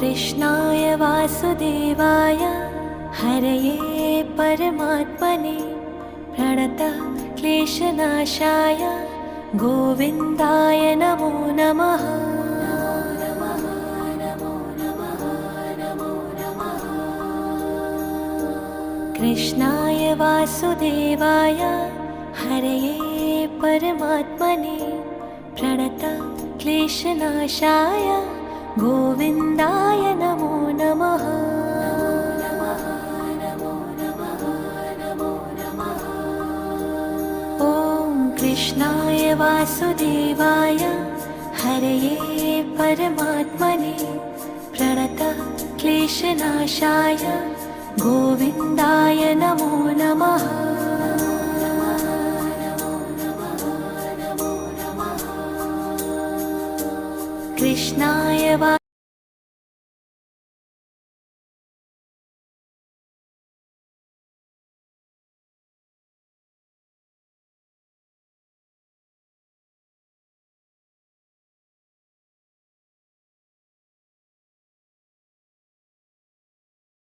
कृष्णाय वासुदेवाय हरये परमात्मने प्रणतः क्लेशनाशाय गोविन्दाय नमो नमः। कृष्णाय वासुदेवाय हरये परमात्मने प्रणतः क्लेशनाशाय गोविन्दाय नमो नमः। ॐ कृष्णाय वासुदेवाय हरये परमात्मने प्रणतः क्लेशनाशाय गोविन्दाय नमो नमः। कृष्णाय